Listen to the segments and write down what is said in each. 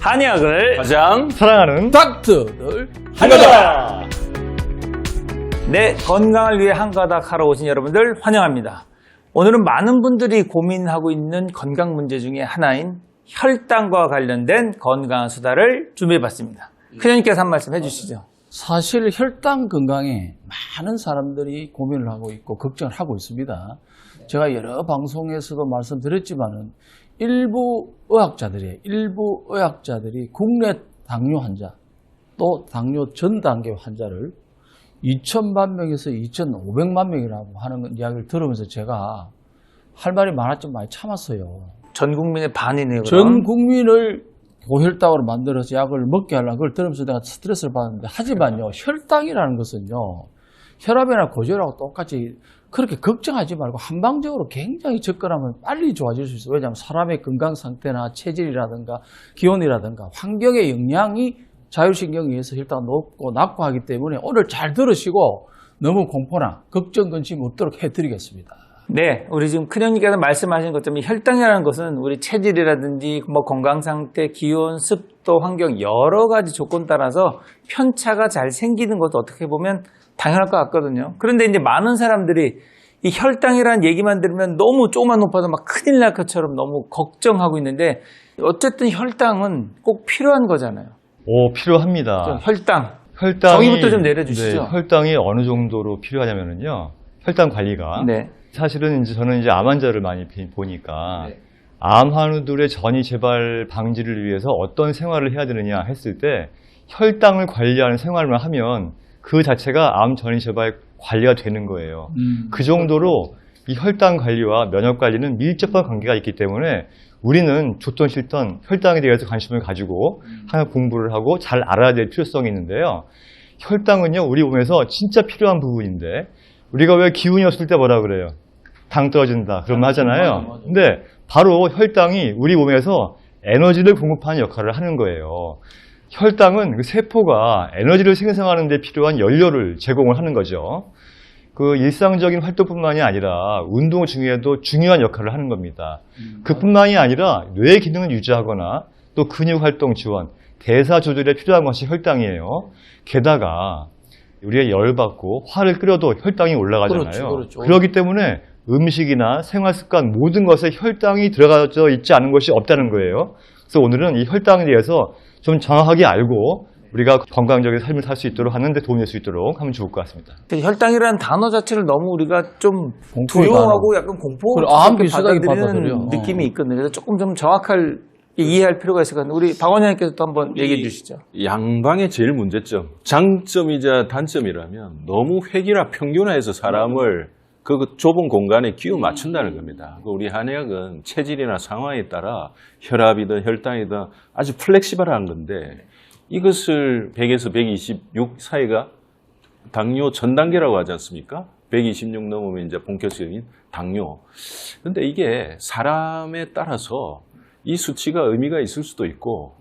한의학을 가장 사랑하는 닥터들 한가닥! 네, 건강을 위해 한가닥 하러 오신 여러분들 환영합니다. 오늘은 많은 분들이 고민하고 있는 건강 문제 중에 하나인 혈당과 관련된 건강한 수다를 준비해봤습니다. 큰형님께서 한 말씀 해주시죠. 사실 혈당 건강에 많은 사람들이 고민을 하고 있고 걱정을 하고 있습니다. 제가 여러 방송에서도 말씀드렸지만은 일부 의학자들이 국내 당뇨 환자 또 당뇨 전 단계 환자를 2,000만 명에서 2,500만 명이라고 하는 이야기를 들으면서 제가 할 말이 많았지만 많이 참았어요. 전 국민의 반이네요. 그럼. 전 국민을 고혈당으로 만들어서 약을 먹게 하려고 그걸 들으면서 내가 스트레스를 받았는데, 하지만요, 혈당이라는 것은요, 혈압이나 고지혈하고 똑같이 그렇게 걱정하지 말고 한방적으로 굉장히 접근하면 빨리 좋아질 수 있어요. 왜냐하면 사람의 건강 상태나 체질이라든가 기온이라든가 환경의 영향이 자율신경에 의해서 혈당이 높고 낮고 하기 때문에 오늘 잘 들으시고 너무 공포나 걱정, 근심 없도록 해드리겠습니다. 네, 우리 지금 큰형님께서 말씀하신 것처럼 혈당이라는 것은 우리 체질이라든지 건강 상태, 기온, 습도, 환경 여러 가지 조건 따라서 편차가 잘 생기는 것도 어떻게 보면 당연할 것 같거든요. 그런데 이제 많은 사람들이 이 혈당이라는 얘기만 들으면 너무 조금만 높아도 막 큰일 날 것처럼 너무 걱정하고 있는데, 어쨌든 혈당은 꼭 필요한 거잖아요. 필요합니다. 혈당. 혈당이, 정의부터 좀 내려주시죠. 네, 혈당이 어느 정도로 필요하냐면요. 혈당 관리가. 네. 사실은 저는 암 환자를 많이 보니까 암 환우들의 전이 재발 방지를 위해서 어떤 생활을 해야 되느냐 했을 때 혈당을 관리하는 생활만 하면 그 자체가 암 전이 재발 관리가 되는 거예요. 그 정도로 이 혈당 관리와 면역 관리는 밀접한 관계가 있기 때문에 우리는 좋든 싫든 혈당에 대해서 관심을 가지고 하나 공부를 하고 잘 알아야 될 필요성이 있는데요. 혈당은요, 우리 몸에서 진짜 필요한 부분인데, 우리가 왜 기운이 없을 때 뭐라 그래요? 당 떨어진다 그러면 하잖아요. 근데 바로 혈당이 우리 몸에서 에너지를 공급하는 역할을 하는 거예요. 혈당은 그 세포가 에너지를 생성하는 데 필요한 연료를 제공을 하는 거죠. 그 일상적인 활동뿐만이 아니라 운동 중에도 중요한 역할을 하는 겁니다. 그뿐만이 아니라 뇌 기능을 유지하거나 또 근육 활동 지원, 대사 조절에 필요한 것이 혈당이에요. 게다가 우리가 열받고 화를 끓여도 혈당이 올라가잖아요. 그렇죠. 그렇기 때문에 음식이나 생활습관 모든 것에 혈당이 들어가져 있지 않은 것이 없다는 거예요. 그래서 오늘은 이 혈당에 대해서 좀 정확하게 알고 우리가 건강적인 삶을 살 수 있도록 하는 데 도움이 될 수 있도록 하면 좋을 것 같습니다. 혈당이라는 단어 자체를 너무 우리가 좀 두려워하고 약간 공포스럽게 받아들이는 느낌이 있거든요. 그래서 조금 좀 정확하게 이해할 필요가 있을 것 같은데, 우리 박 원장님께서 또 한번 얘기해 주시죠. 양방의 제일 문제점, 장점이자 단점이라면 너무 획일화 평균화해서 사람을 그 좁은 공간에 기우 맞춘다는 겁니다. 우리 한의학은 체질이나 상황에 따라 혈압이든 혈당이든 아주 플렉시블한 건데, 이것을 100에서 126 사이가 당뇨 전 단계라고 하지 않습니까? 126 넘으면 이제 본격적인 당뇨. 근데 이게 사람에 따라서 이 수치가 의미가 있을 수도 있고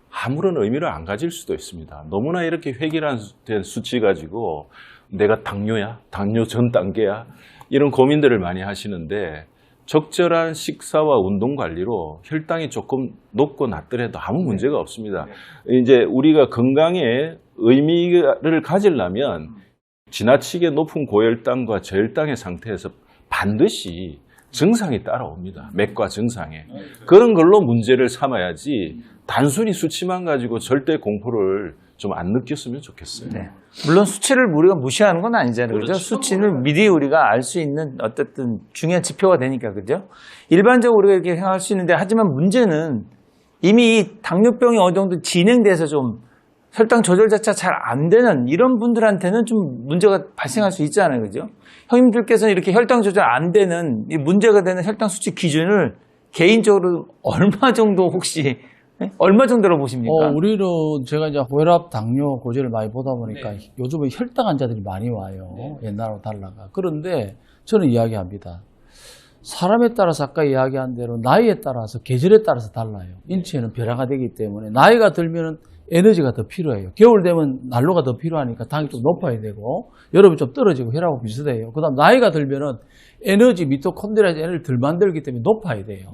아무런 의미를 안 가질 수도 있습니다. 너무나 이렇게 획일화된 수치 가지고 내가 당뇨야? 당뇨 전 단계야? 이런 고민들을 많이 하시는데, 적절한 식사와 운동 관리로 혈당이 조금 높고 낮더라도 아무 문제가 없습니다. 이제 우리가 건강에 의미를 가지려면 지나치게 높은 고혈당과 저혈당의 상태에서 반드시 증상이 따라옵니다. 맥과 증상에. 그런 걸로 문제를 삼아야지 단순히 수치만 가지고 절대 공포를 좀 안 느꼈으면 좋겠어요. 네. 물론 수치를 우리가 무시하는 건 아니잖아요. 그렇죠? 수치는 미리 우리가 알 수 있는 어쨌든 중요한 지표가 되니까, 그죠? 일반적으로 우리가 이렇게 생각할 수 있는데, 하지만 문제는 이미 이 당뇨병이 어느 정도 진행돼서 좀 혈당 조절 자체가 잘 안 되는 이런 분들한테는 좀 문제가 발생할 수 있잖아요. 그죠? 형님들께서는 이렇게 혈당 조절 안 되는 이 문제가 되는 혈당 수치 기준을 개인적으로 얼마 정도 혹시 얼마 정도로 보십니까? 우리는 제가 이제 고혈압, 당뇨, 고지를 많이 보다 보니까 요즘은 혈당 환자들이 많이 와요. 옛날하고 달라가. 그런데 저는 이야기합니다. 사람에 따라서 아까 이야기한 대로 나이에 따라서 계절에 따라서 달라요. 인체는 변화가 되기 때문에 나이가 들면은 에너지가 더 필요해요. 겨울 되면 난로가 더 필요하니까 당이 좀 높아야 되고, 여름이 좀 떨어지고 혈압하고 비슷해요. 그 다음 나이가 들면은 에너지, 미토콘드리아 에너지를 덜 만들기 때문에 높아야 돼요.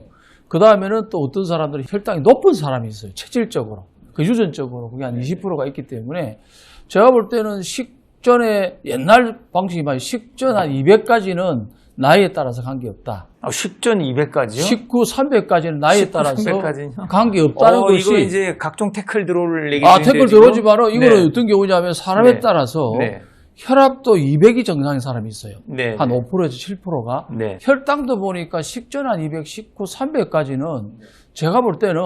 그 다음에는 또 어떤 사람들은 혈당이 높은 사람이 있어요. 체질적으로. 그 유전적으로 그게 한 20%가 있기 때문에 제가 볼 때는 식전에 옛날 방식이 말이에요. 식전 한 200까지는 나이에 따라서 관계없다. 식전 200까지요? 식후 300까지는 나이에 식후 따라서 300까지는요? 관계없다는 것이. 이거 이제 각종 태클 들어올 얘기. 태클 들어오지만 이거는 어떤 경우냐면 사람에 네. 따라서 네. 혈압도 200이 정상인 사람이 있어요. 네. 한 5%에서 7%가. 네. 혈당도 보니까 식전 한 200, 식후 300까지는 제가 볼 때는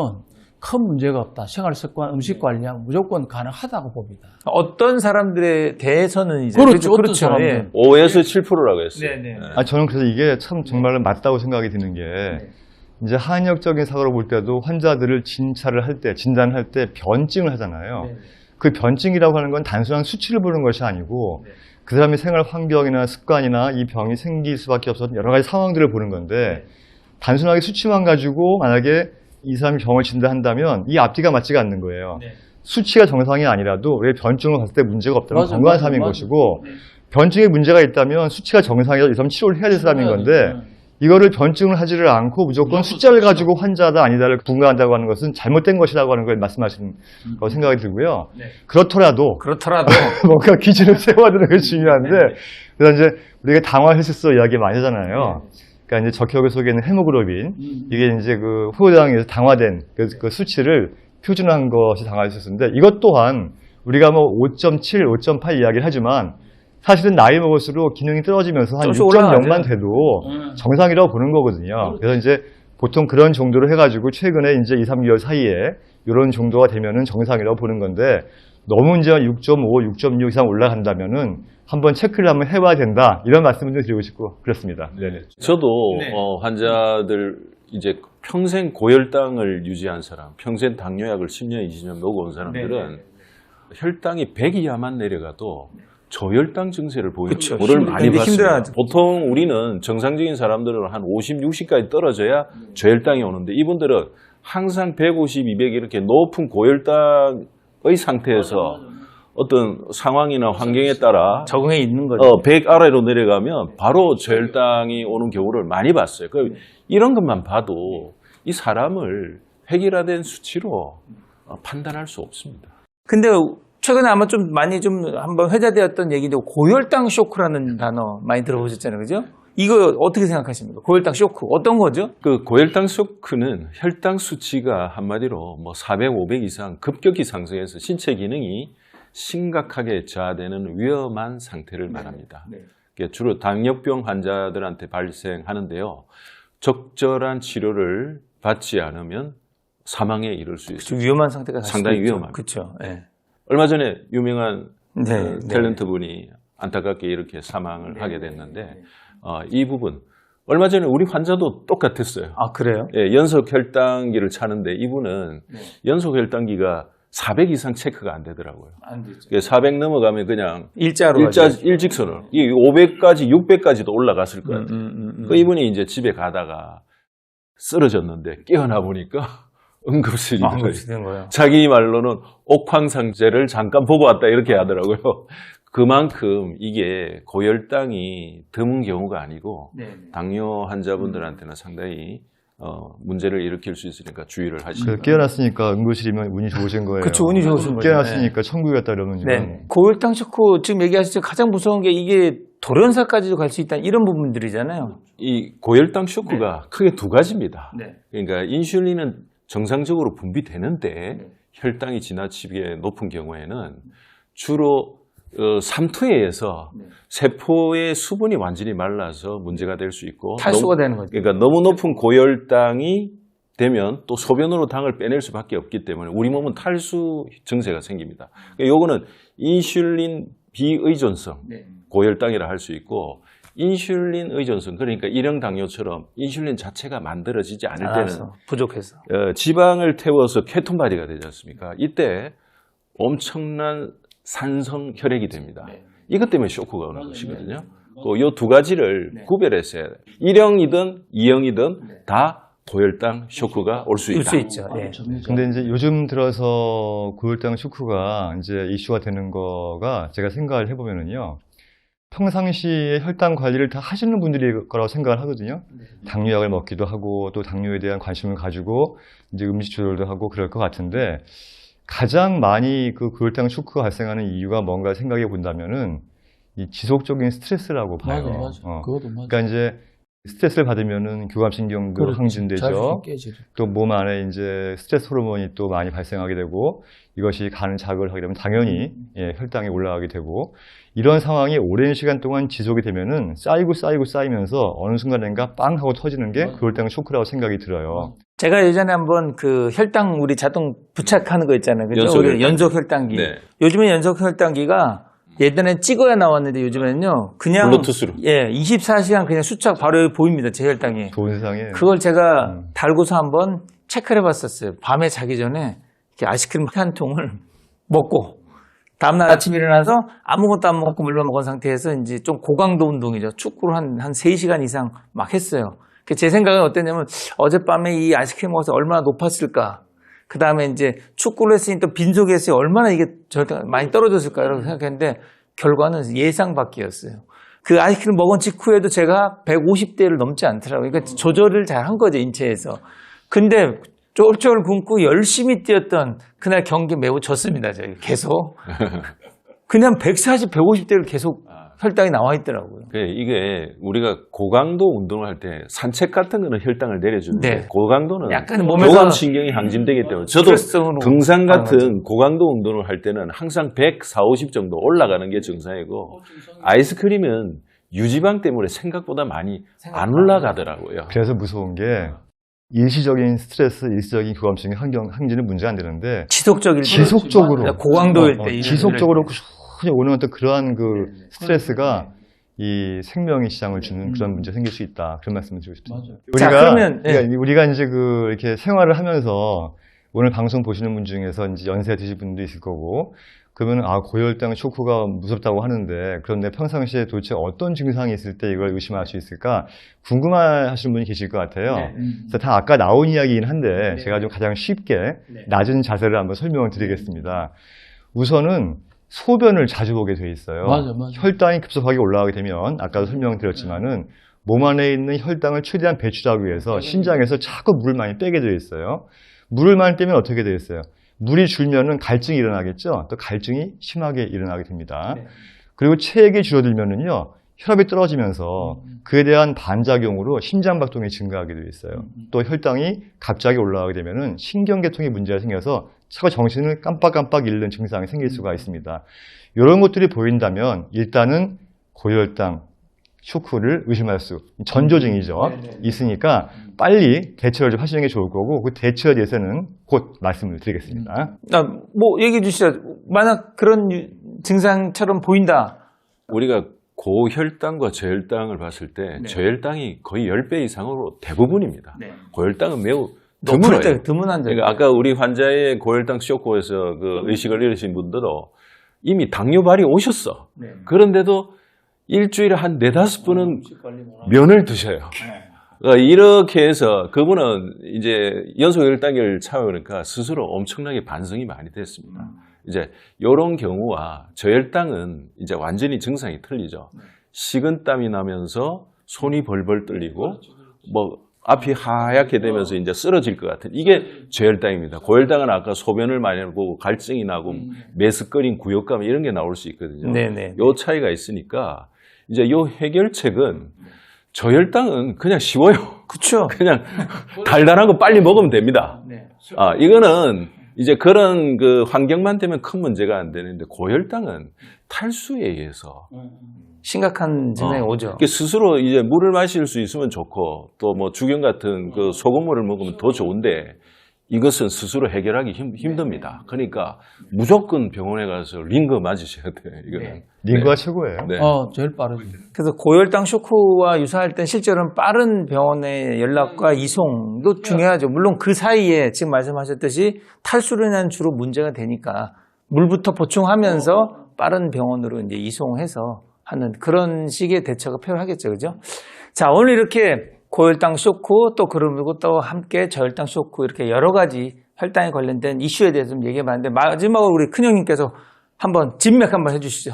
큰 문제가 없다. 생활 습관, 음식 관리하면 무조건 가능하다고 봅니다. 어떤 사람들에 대해서는 이제 그렇죠. 어떤 그렇죠. 사람들. 예. 5에서 7%라고 했어요. 네네. 저는 그래서 이게 참 정말 맞다고 생각이 드는 게 이제 한의학적인 사고로 볼 때도 환자들을 진찰을 할 때, 진단을 할 때 변증을 하잖아요. 그 변증이라고 하는 건 단순한 수치를 보는 것이 아니고 그 사람의 생활 환경이나 습관이나 이 병이 생길 수밖에 없었던 여러 가지 상황들을 보는 건데 단순하게 수치만 가지고 만약에 이 사람이 병을 진단한다면 이 앞뒤가 맞지가 않는 거예요. 수치가 정상이 아니라도 왜 변증을 봤을 때 문제가 없다면 맞아, 건강한 맞아, 사람인 맞아. 것이고 변증에 문제가 있다면 수치가 정상이라도 이 사람 치료를 해야 될 사람인 건데 이거를 변증을 하지를 않고 무조건 숫자를 가지고 환자다 아니다를 분간한다고 하는 것은 잘못된 것이라고 하는 걸 말씀하시는 거 생각이 들고요. 그렇더라도 뭔가 기준을 세워야 되는 게 중요한데 그래서 이제 우리가 당화 헬스소 이야기 많이 하잖아요. 그러니까 이제 적혈구 속에 있는 헤모글로빈 이게 이제 그 후당에서 당화된 그 수치를 표준화한 것이 당화 헬스소인데 이것 또한 우리가 뭐 5.7, 5.8 이야기를 하지만 사실은 나이 먹을수록 기능이 떨어지면서 한 6.0만 돼도 정상이라고 보는 거거든요. 그래서 이제 보통 그런 정도로 해가지고 최근에 이제 2, 3개월 사이에 이런 정도가 되면은 정상이라고 보는 건데 너무 이제 6.5, 6.6 이상 올라간다면은 한번 체크를 한번 해봐야 된다. 이런 말씀을 좀 드리고 싶고 그렇습니다. 네네. 저도 환자들 이제 평생 고혈당을 유지한 사람, 평생 당뇨약을 10년, 20년 먹어온 사람들은 혈당이 100 이하만 내려가도 저혈당 증세를 보이는 그쵸. 경우를 많이 봤습니다. 힘들어하죠. 보통 우리는 정상적인 사람들은 한 50, 60까지 떨어져야 저혈당이 오는데 이분들은 항상 150, 200 이렇게 높은 고혈당의 상태에서 어떤 상황이나 환경에 따라 적응해 있는 거죠. 100 아래로 내려가면 바로 저혈당이 오는 경우를 많이 봤어요. 이런 것만 봐도 이 사람을 획일화된 수치로 판단할 수 없습니다. 근데 최근에 아마 좀 많이 좀 한번 회자되었던 얘기인데 고혈당 쇼크라는 단어 많이 들어보셨잖아요. 그죠? 이거 어떻게 생각하십니까? 고혈당 쇼크. 어떤 거죠? 그 고혈당 쇼크는 혈당 수치가 한마디로 뭐 400, 500 이상 급격히 상승해서 신체 기능이 심각하게 저하되는 위험한 상태를 말합니다. 주로 당뇨병 환자들한테 발생하는데요. 적절한 치료를 받지 않으면 사망에 이를 수 있습니다. 위험한 상태가 상당히 위험합니다. 그렇죠. 네. 얼마 전에 유명한 네, 탤런트 분이 안타깝게 이렇게 사망을 하게 됐는데 이 부분 얼마 전에 우리 환자도 똑같았어요. 아, 그래요? 예, 연속 혈당기를 차는데 이분은 연속 혈당기가 400 이상 체크가 안 되더라고요. 안 되죠. 400 넘어가면 그냥 일직선으로. 이 500까지 600까지도 올라갔을 것 같아요. 그 이분이 이제 집에 가다가 쓰러졌는데 깨어나 보니까 응급실이 된 거예요. 자기 말로는 옥황상제를 잠깐 보고 왔다 이렇게 하더라고요. 그만큼 이게 고혈당이 드문 경우가 아니고 당뇨 환자분들한테는 상당히 문제를 일으킬 수 있으니까 주의를 하시고. 깨어났으니까 응급실이면 운이 좋으신 거예요. 그렇죠. 운이 좋으신 거예요. 깨어났으니까 천국에 갔다 이러면 고혈당 쇼크 지금 얘기하셨죠. 가장 무서운 게 이게 돌연사까지도 갈 수 있다 이런 부분들이잖아요. 이 고혈당 쇼크가 크게 두 가지입니다. 그러니까 인슐린은 정상적으로 분비되는데 혈당이 지나치게 높은 경우에는 주로 삼투에 의해서 세포의 수분이 완전히 말라서 문제가 될 수 있고 탈수가 되는 거죠. 그러니까 너무 높은 고혈당이 되면 또 소변으로 당을 빼낼 수밖에 없기 때문에 우리 몸은 탈수 증세가 생깁니다. 그러니까 요거는 인슐린 비의존성 고혈당이라 할 수 있고 인슐린 의존성 그러니까 일형 당뇨처럼 인슐린 자체가 만들어지지 않을 때는 부족해서 지방을 태워서 케톤바디가 되지 않습니까? 이때 엄청난 산성 혈액이 됩니다. 이것 때문에 쇼크가 오는 것이거든요. 이 두 가지를 구별해서 해야 돼요. 1형이든 2형이든 다 고혈당 쇼크가 올 수 있다. 있죠. 근데 이제 요즘 들어서 고혈당 쇼크가 이제 이슈가 되는 거가 제가 생각을 해보면은요. 평상시에 혈당 관리를 다 하시는 분들일 거라고 생각을 하거든요. 당뇨약을 먹기도 하고 또 당뇨에 대한 관심을 가지고 이제 음식 조절도 하고 그럴 것 같은데 가장 많이 그 고혈당 쇼크가 발생하는 이유가 뭔가 생각해 본다면은 이 지속적인 스트레스라고 봐요. 맞아. 그것도 맞아. 그러니까 이제 스트레스를 받으면은 교감신경도 그렇지. 항진되죠. 자존심 깨지죠. 또 몸 안에 이제 스트레스 호르몬이 또 많이 발생하게 되고 이것이 간을 자극을 하게 되면 당연히 혈당이 올라가게 되고 이런 상황이 오랜 시간 동안 지속이 되면은 쌓이면서 어느 순간인가 빵 하고 터지는 게 고혈당 쇼크라고 생각이 들어요. 제가 예전에 한번 그 혈당 우리 자동 부착하는 거 있잖아요. 그죠? 연속 우리 혈당기. 연속 혈당기. 네. 요즘은 연속 혈당기가 예전엔 찍어야 나왔는데 요즘에는요. 그냥 블루투스로. 24시간 그냥 수착 바로 보입니다. 제 혈당이. 좋은 세상에. 그걸 제가 달고서 한번 체크를 해봤었어요. 밤에 자기 전에 이렇게 아이스크림 한 통을 먹고 다음날 아침 일어나서 아무것도 안 먹고 물만 먹은 상태에서 이제 좀 고강도 운동이죠. 축구를 한 3시간 이상 막 했어요. 제 생각은 어땠냐면 어젯밤에 이 아이스크림 먹어서 얼마나 높았을까. 그 다음에 이제 축구를 했으니 또 빈속에서 얼마나 이게 절대 많이 떨어졌을까라고 생각했는데 결과는 예상 밖이었어요. 그 아이스크림 먹은 직후에도 제가 150대를 넘지 않더라고요. 그러니까 조절을 잘 한 거죠, 인체에서. 근데 쫄쫄 굶고 열심히 뛰었던 그날 경기 매우 졌습니다, 저희 계속. 그냥 140, 150대를 계속 혈당이 나와 있더라고요. 이게 우리가 고강도 운동을 할 때 산책 같은 거는 혈당을 내려주는데 네. 고강도는 약간 몸에서 교감신경이 항진되기 때문에 저도 스트레스성으로 등산 가는 같은 고강도 운동을 할 때는 항상 140, 50 정도 올라가는 게 정상이고 아이스크림은 유지방 때문에 생각보다 많이 안 올라가더라고요. 그래서 무서운 게 일시적인 스트레스, 일시적인 교감신경 항진은 문제가 안 되는데 지속적으로 고강도일 때 지속적으로 꾸준히 오는 어떤 그러한 그 스트레스가 이 생명의 지장을 주는 그런 문제가 생길 수 있다. 그런 말씀을 드리고 싶습니다. 자, 그러면, 우리가 이제 그 이렇게 생활을 하면서 오늘 방송 보시는 분 중에서 이제 연세 드신 분도 있을 거고 그러면 고혈당 쇼크가 무섭다고 하는데 그런데 평상시에 도대체 어떤 증상이 있을 때 이걸 의심할 수 있을까 궁금하시는 분이 계실 것 같아요. 그래서 다 아까 나온 이야기이긴 한데 제가 좀 가장 쉽게 낮은 자세를 한번 설명을 드리겠습니다. 우선은 소변을 자주 보게 돼 있어요. 맞아. 혈당이 급속하게 올라가게 되면 아까도 설명드렸지만은 몸 안에 있는 혈당을 최대한 배출하기 위해서 신장에서 자꾸 물을 많이 빼게 되어 있어요. 물을 많이 빼면 어떻게 되겠어요? 물이 줄면은 갈증이 일어나겠죠. 또 갈증이 심하게 일어나게 됩니다. 그리고 체액이 줄어들면은요 혈압이 떨어지면서 그에 대한 반작용으로 심장박동이 증가하게 되어 있어요. 또 혈당이 갑자기 올라가게 되면은 신경계통에 문제가 생겨서 자꾸 정신을 깜빡깜빡 잃는 증상이 생길 수가 있습니다. 이런 것들이 보인다면 일단은 고혈당 쇼크를 의심할 수, 전조증이죠. 있으니까 빨리 대처를 좀 하시는 게 좋을 거고 그 대처에 대해서는 곧 말씀을 드리겠습니다. 얘기해 주시죠. 만약 그런 증상처럼 보인다. 우리가 고혈당과 저혈당을 봤을 때 저혈당이 거의 10배 이상으로 대부분입니다. 고혈당은 매우 드물어요. 드문한 점. 그러니까 아까 우리 환자의 고혈당 쇼크에서 그 의식을 잃으신 분들도 이미 당뇨발이 오셨어. 그런데도 일주일에 한 4-5번은 면을 드셔요. 그러니까 이렇게 해서 그분은 이제 연소혈당을 참으니까 스스로 엄청나게 반성이 많이 됐습니다. 이제 이런 경우와 저혈당은 이제 완전히 증상이 틀리죠. 식은땀이 나면서 손이 벌벌 떨리고 앞이 하얗게 되면서 이제 쓰러질 것 같은 이게 저혈당입니다. 고혈당은 아까 소변을 많이 하고 갈증이 나고 메스꺼린 구역감 이런 게 나올 수 있거든요. 요 차이가 있으니까 이제 요 해결책은 저혈당은 그냥 쉬워요. 그렇죠. 그냥 달달한 거 빨리 먹으면 됩니다. 이거는 이제 그런 그 환경만 되면 큰 문제가 안 되는데 고혈당은 탈수에 의해서 심각한 증상이 오죠. 스스로 이제 물을 마실 수 있으면 좋고 또 뭐 죽연 같은 그 소금물을 먹으면 더 좋은데 이것은 스스로 해결하기 힘듭니다. 그러니까 무조건 병원에 가서 링거 맞으셔야 돼요. 이거는. 링거가 최고예요. 제일 빠르죠. 그래서 고혈당 쇼크와 유사할 땐 실제로는 빠른 병원의 연락과 이송도 중요하죠. 물론 그 사이에 지금 말씀하셨듯이 탈수로 인한 주로 문제가 되니까 물부터 보충하면서 빠른 병원으로 이제 이송해서 하는 그런 식의 대처가 필요하겠죠. 그죠? 자, 오늘 이렇게 고혈당 쇼크 또 그리고 또 함께 저혈당 쇼크 이렇게 여러 가지 혈당에 관련된 이슈에 대해서 좀 얘기해 봤는데 마지막으로 우리 큰형님께서 한번 진맥 한번 해주시죠.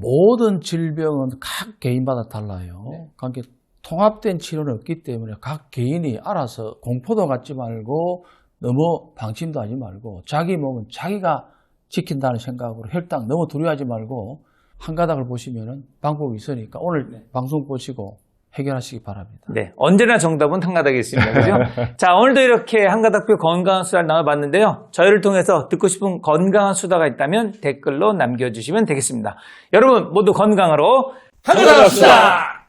모든 질병은 각 개인마다 달라요. 그러니까 통합된 치료는 없기 때문에 각 개인이 알아서 공포도 갖지 말고 너무 방침도 하지 말고 자기 몸은 자기가 지킨다는 생각으로 혈당 너무 두려워하지 말고 한 가닥을 보시면 방법이 있으니까 오늘 방송 보시고 해결하시기 바랍니다. 네, 언제나 정답은 한가닥에 있습니다. 그죠? 자, 오늘도 이렇게 한가닥표 건강한 수다를 나눠봤는데요. 저희를 통해서 듣고 싶은 건강한 수다가 있다면 댓글로 남겨주시면 되겠습니다. 여러분 모두 건강으로 한가닥 수다!